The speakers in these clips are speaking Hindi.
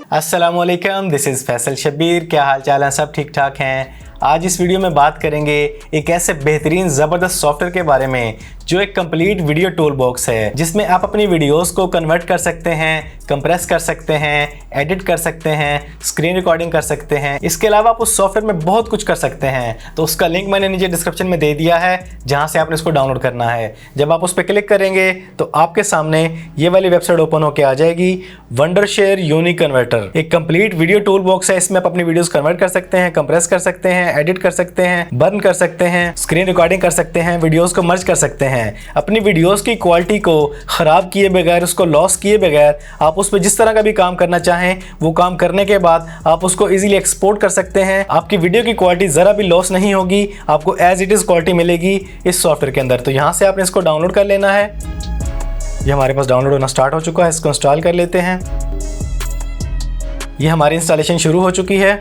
अस्सलामुअलैकुम, दिस इज़ फैसल शब्बीर। क्या हाल चाल है? सब ठीक ठाक हैं। आज इस वीडियो में बात करेंगे एक ऐसे बेहतरीन ज़बरदस्त सॉफ्टवेयर के बारे में जो एक कंप्लीट वीडियो टूल बॉक्स है, जिसमें आप अपनी वीडियोस को कन्वर्ट कर सकते हैं, कंप्रेस कर सकते हैं, एडिट कर सकते हैं, स्क्रीन रिकॉर्डिंग कर सकते हैं। इसके अलावा आप उस सॉफ्टवेयर में बहुत कुछ कर सकते हैं। तो उसका लिंक मैंने नीचे डिस्क्रिप्शन में दे दिया है, जहाँ से आपने इसको डाउनलोड करना है। जब आप उस पर क्लिक करेंगे तो आपके सामने ये वाली वेबसाइट ओपन होकर आ जाएगी, वंडरशेयर यूनिक कन्वर्टर। एक कंप्लीट वीडियो टूल बॉक्स है। इसमें आप अपनी वीडियोस कन्वर्ट कर सकते हैं, कंप्रेस कर सकते हैं, एडिट कर सकते हैं, बर्न कर सकते हैं, स्क्रीन रिकॉर्डिंग कर सकते हैं, वीडियोस को मर्ज कर सकते हैं। अपनी वीडियोस की क्वालिटी को खराब किए बगैर, उसको लॉस किए बगैर आप उस पर जिस तरह का भी काम करना चाहें वो काम करने के बाद आप उसको इजीली एक्सपोर्ट कर सकते हैं। आपकी वीडियो की क्वालिटी ज़रा भी लॉस नहीं होगी, आपको एज इट इज़ क्वालिटी मिलेगी इस सॉफ्टवेयर के अंदर। तो यहाँ से आपने इसको डाउनलोड कर लेना है। ये हमारे पास डाउनलोड होना स्टार्ट हो चुका है। इसको इंस्टॉल कर लेते हैं। ये हमारी इंस्टॉलेशन शुरू हो चुकी है।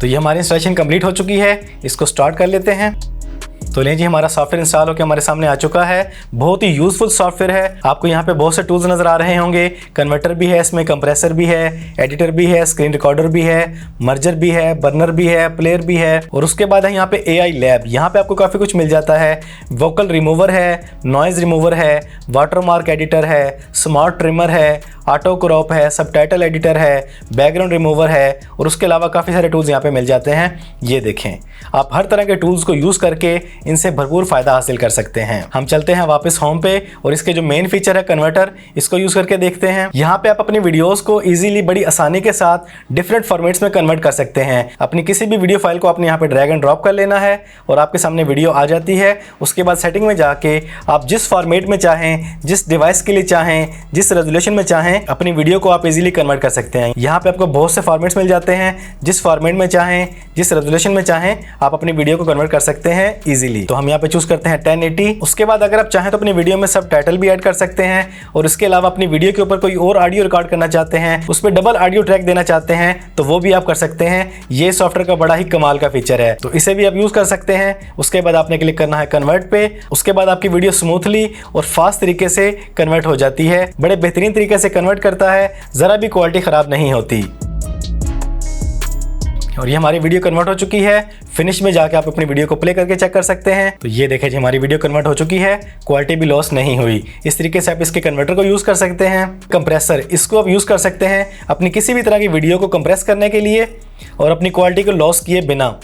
तो ये हमारी इंस्टॉलेशन कंप्लीट हो चुकी है। इसको स्टार्ट कर लेते हैं। तो लें जी, हमारा सॉफ्टवेयर इंस्टॉल होकर हमारे सामने आ चुका है। बहुत ही यूज़फुल सॉफ्टवेयर है। आपको यहाँ पे बहुत से टूल्स नज़र आ रहे होंगे। कन्वर्टर भी है, इसमें कंप्रेसर भी है, एडिटर भी है, स्क्रीन रिकॉर्डर भी है, मर्जर भी है, बर्नर भी है, प्लेयर भी है। और उसके बाद है यहाँ पे AI लैब। यहाँ पे आपको काफ़ी कुछ मिल जाता है। वोकल रिमूवर है, नॉइज़ रिमूवर है, वाटरमार्क एडिटर है, स्मार्ट ट्रिमर है, ऑटो क्रॉप है, सबटाइटल एडिटर है, बैकग्राउंड रिमूवर है। और उसके अलावा काफ़ी सारे टूल्स यहाँ पे मिल जाते हैं। ये देखें, आप हर तरह के टूल्स को यूज़ करके इनसे भरपूर फ़ायदा हासिल कर सकते हैं। हम चलते हैं वापस होम पे और इसके जो मेन फीचर है कन्वर्टर, इसको यूज़ करके देखते हैं। यहाँ पे आप अपनी वीडियोस को इजीली बड़ी आसानी के साथ डिफरेंट फॉर्मेट्स में कन्वर्ट कर सकते हैं। अपनी किसी भी वीडियो फाइल को आपने यहाँ पे ड्रैग एंड ड्रॉप कर लेना है और आपके सामने वीडियो आ जाती है। उसके बाद सेटिंग में जाके आप जिस फॉर्मेट में चाहें, जिस डिवाइस के लिए चाहें, जिस रेजोल्यूशन में चाहें, अपनी वीडियो को आप इजीली कन्वर्ट कर सकते हैं। यहाँ पे आपको बहुत से फॉर्मेट्स मिल जाते हैं। जिस फॉर्मेट में चाहें, जिस रेजोल्यूशन में चाहें, आप अपनी वीडियो को कन्वर्ट कर सकते हैं इजीली। तो हम यहाँ पे चूज करते हैं 1080। उसके बाद अगर आप चाहें तो अपनी वीडियो में सब टाइटल भी ऐड कर सकते हैं। और इसके अलावा अपनी वीडियो के ऊपर कोई और ऑडियो रिकॉर्ड करना चाहते हैं, उसमें डबल ऑडियो ट्रैक देना चाहते हैं, तो वो भी आप कर सकते हैं। ये सॉफ्टवेयर का बड़ा ही कमाल का फीचर है, तो इसे भी आप यूज कर सकते हैं। उसके बाद आपने क्लिक करना है कन्वर्ट पे। उसके बाद आपकी वीडियो स्मूथली और फास्ट तरीके से कन्वर्ट हो जाती है। बड़े बेहतरीन तरीके से कन्वर्ट करता है, जरा भी क्वालिटी खराब नहीं होती। और ये हमारी वीडियो कन्वर्ट हो चुकी है। फिनिश में जाके आप अपनी वीडियो को प्ले करके चेक कर सकते हैं। तो ये देखें जी, हमारी वीडियो कन्वर्ट हो चुकी है, क्वालिटी भी लॉस नहीं हुई। इस तरीके से आप इसके कन्वर्टर को यूज़ कर सकते हैं। कंप्रेसर, इसको आप यूज़ कर सकते हैं अपनी किसी भी तरह की वीडियो को कंप्रेस करने के लिए और अपनी क्वालिटी को लॉस किए बिना।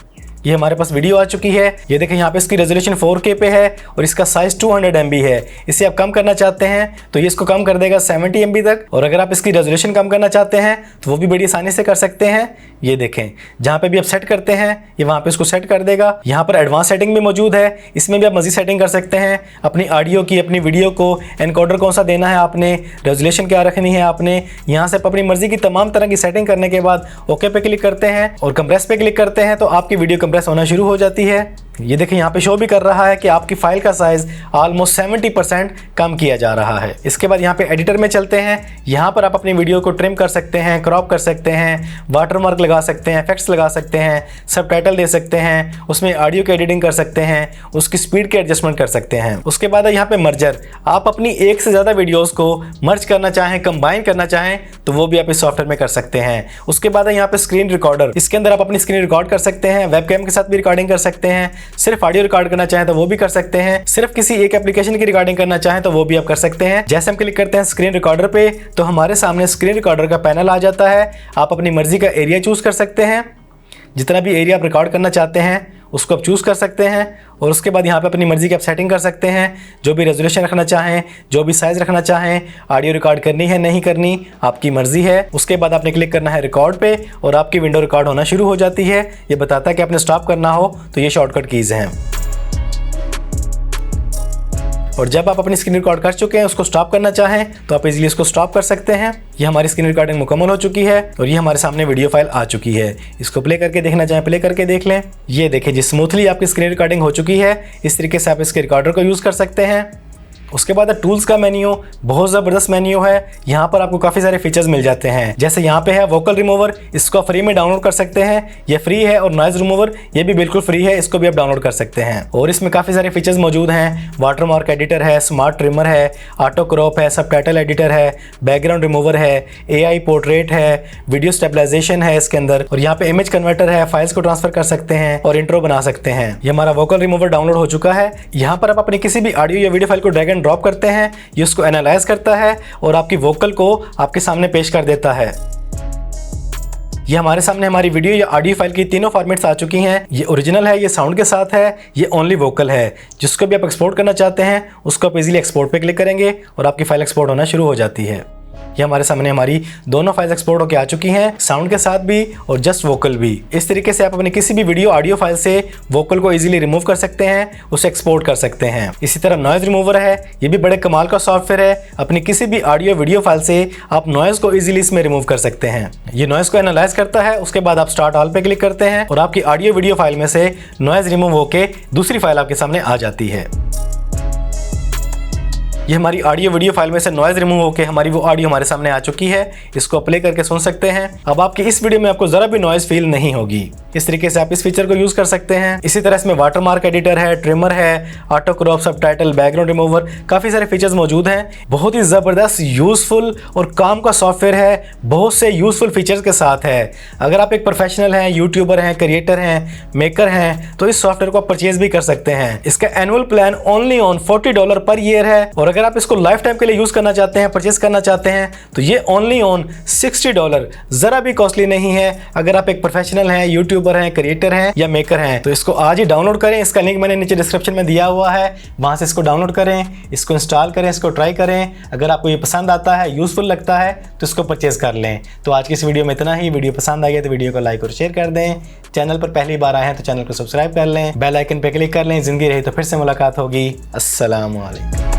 ये हमारे पास वीडियो आ चुकी है। ये देखें, यहाँ पे इसकी रेजोल्यूशन 4K पे है और इसका साइज 200 MB है। इसे आप कम करना चाहते हैं तो ये इसको कम कर देगा 70 MB तक। और अगर आप इसकी रेजोल्यूशन कम करना चाहते हैं तो वो भी बड़ी आसानी से कर सकते हैं। ये देखें, जहाँ पे भी आप सेट करते हैं ये वहाँ पे इसको सेट कर देगा। यहाँ पर एडवांस सेटिंग भी मौजूद है, इसमें भी आप मज़ीद सेटिंग कर सकते हैं। अपनी ऑडियो की, अपनी वीडियो को एनकोडर कौन सा देना है आपने, रेजोल्यूशन क्या रखनी है आपने, यहाँ से आप अपनी मर्जी की तमाम तरह की सेटिंग करने के बाद ओके पे क्लिक करते हैं और कंप्रेस पे क्लिक करते हैं तो आपकी वीडियो कंप्रेस होना शुरू हो जाती है। ये देखें, यहाँ पे शो भी कर रहा है कि आपकी फाइल का साइज ऑलमोस्ट 70% कम किया जा रहा है। इसके बाद यहाँ पे एडिटर में चलते हैं। यहाँ पर आप अपनी वीडियो को ट्रिम कर सकते हैं, क्रॉप कर सकते हैं, वाटरमार्क लगा सकते हैं, इफेक्ट्स लगा सकते हैं, सबटाइटल दे सकते हैं, उसमें ऑडियो की एडिटिंग कर सकते हैं, उसकी स्पीड के एडजस्टमेंट कर सकते हैं। उसके बाद यहाँ पे मर्जर, आप अपनी एक से ज़्यादा वीडियोज़ को मर्ज करना चाहें, कंबाइन करना चाहें तो वो भी आप इस सॉफ्टवेयर में कर सकते हैं। उसके बाद यहाँ पे स्क्रीन रिकॉर्डर, इसके अंदर आप अपनी स्क्रीन रिकॉर्ड कर सकते हैं, वेबकैम के साथ भी रिकॉर्डिंग कर सकते हैं। सिर्फ ऑडियो रिकॉर्ड करना चाहें तो वो भी कर सकते हैं। सिर्फ किसी एक एप्लीकेशन की रिकॉर्डिंग करना चाहें तो वो भी आप कर सकते हैं। जैसे हम क्लिक करते हैं स्क्रीन रिकॉर्डर पे तो हमारे सामने स्क्रीन रिकॉर्डर का पैनल आ जाता है। आप अपनी मर्जी का एरिया चूज कर सकते हैं। जितना भी एरिया आप रिकॉर्ड करना चाहते हैं उसको आप चूज़ कर सकते हैं। और उसके बाद यहाँ पे अपनी मर्जी की आप सेटिंग कर सकते हैं। जो भी रेजोल्यूशन रखना चाहें, जो भी साइज़ रखना चाहें, ऑडियो रिकॉर्ड करनी है नहीं करनी आपकी मर्जी है। उसके बाद आपने क्लिक करना है रिकॉर्ड पे और आपकी विंडो रिकॉर्ड होना शुरू हो जाती है। ये बताता है कि आपने स्टॉप करना हो तो ये शॉर्टकट कीज़ हैं। और जब आप अपनी स्क्रीन रिकॉर्ड कर चुके हैं, उसको स्टॉप करना चाहें तो आप इजीली इसको स्टॉप कर सकते हैं। ये हमारी स्क्रीन रिकॉर्डिंग मुकम्मल हो चुकी है और ये हमारे सामने वीडियो फाइल आ चुकी है। इसको प्ले करके देखना चाहें प्ले करके देख लें। ये देखिए जी, स्मूथली आपकी स्क्रीन रिकॉर्डिंग हो चुकी है। इस तरीके से आप इसके रिकॉर्डर को यूज़ कर सकते हैं। उसके बाद टूल्स का मेन्यू बहुत ज़बरदस्त मेन्यू है। यहाँ पर आपको काफ़ी सारे फीचर्स मिल जाते हैं, जैसे यहाँ पे है वोकल रिमूवर, इसको आप फ्री में डाउनलोड कर सकते हैं, ये फ्री है। और नॉइज रिमूवर ये भी बिल्कुल फ्री है, इसको भी आप डाउनलोड कर सकते हैं। और इसमें काफ़ी सारे फीचर्स मौजूद हैं। वाटरमार्क एडिटर है, स्मार्ट ट्रिमर है, ऑटो क्रॉप है, सबटाइटल एडिटर है, बैकग्राउंड रिमूवर है, AI पोर्ट्रेट है, वीडियो स्टेबलाइजेशन है इसके अंदर, और यहाँ पे इमेज कन्वर्टर है, फाइल्स को ट्रांसफर कर सकते हैं और इंट्रो बना सकते हैं। ये हमारा वोकल रिमूवर डाउनलोड हो चुका है। यहाँ पर आप अपनी किसी भी ऑडियो या वीडियो फाइल को ड्रैग एंड ड्रॉप करते हैं, ये उसको एनालाइज करता है और आपकी वोकल को आपके सामने पेश कर देता है। ये हमारे सामने हमारी वीडियो या ऑडियो फाइल की तीनों फॉर्मेट्स आ चुकी हैं। ये ओरिजिनल है, ये साउंड के साथ है, ये ओनली वोकल है। जिसको भी आप एक्सपोर्ट करना चाहते हैं उसको आप इजीली एक्सपोर्ट पे क्लिक करेंगे और आपकी फाइल एक्सपोर्ट होना शुरू हो जाती है। ये हमारे सामने हमारी दोनों फाइल्स एक्सपोर्ट होकर आ चुकी हैं, साउंड के साथ भी और जस्ट वोकल भी। इस तरीके से आप अपनी किसी भी वीडियो ऑडियो फाइल से वोकल को इजीली रिमूव कर सकते हैं, उसे एक्सपोर्ट कर सकते हैं। इसी तरह नॉइज रिमूवर है, ये भी बड़े कमाल का सॉफ्टवेयर है। अपनी किसी भी ऑडियो वीडियो फाइल से आप नॉइज को इजीली इसमें रिमूव कर सकते हैं। ये नॉइज को एनालाइज करता है, उसके बाद आप स्टार्ट ऑल पे क्लिक करते हैं और आपकी ऑडियो वीडियो फाइल में से नॉइज रिमूव होकर दूसरी फाइल आपके सामने आ जाती है। ये हमारी ऑडियो वीडियो फाइल में से नॉइज रिमूव होकर हमारी वो ऑडियो हमारे सामने आ चुकी है। इसको प्ले करके सुन सकते हैं। अब आपकी इस वीडियो में आपको जरा भी नॉइज फील नहीं होगी। इस तरीके से आप इस फीचर को यूज कर सकते हैं। इसी तरह इसमें वाटरमार्क एडिटर है, ट्रिमर है, auto crop, subtitle, background remover, काफी सारे फीचर्स मौजूद हैं। बहुत ही जबरदस्त, यूजफुल और काम का सॉफ्टवेयर है। बहुत से यूजफुल फीचर्स के साथ है। अगर आप एक प्रोफेशनल हैं, यूट्यूबर हैं, क्रिएटर हैं, मेकर हैं, तो इस सॉफ्टवेयर को आप परचेज भी कर सकते हैं। इसका annual plan only on $40 per year है। और अगर आप इसको लाइफ टाइम के लिए यूज करना चाहते हैं, परचेस करना चाहते हैं, तो ये ओनली ऑन $60, जरा भी कॉस्टली नहीं है। अगर आप एक प्रोफेशनल हैं, यूट्यूबर हैं, क्रिएटर हैं या मेकर हैं, तो इसको आज ही डाउनलोड करें। इसका लिंक मैंने नीचे डिस्क्रिप्शन में दिया हुआ है, वहां से इसको डाउनलोड करें, इसको इंस्टॉल करें, इसको ट्राई करें। अगर आपको ये पसंद आता है, यूजफुल लगता है, तो इसको परचेज कर लें। तो आज की इस वीडियो में इतना ही। वीडियो पसंद आई है तो वीडियो को लाइक और शेयर कर दें। चैनल पर पहली बार आए हैं तो चैनल को सब्सक्राइब कर लें, बेल आइकन पर क्लिक कर लें। जिंदगी रही तो फिर से मुलाकात होगी। अस्सलाम वालेकुम।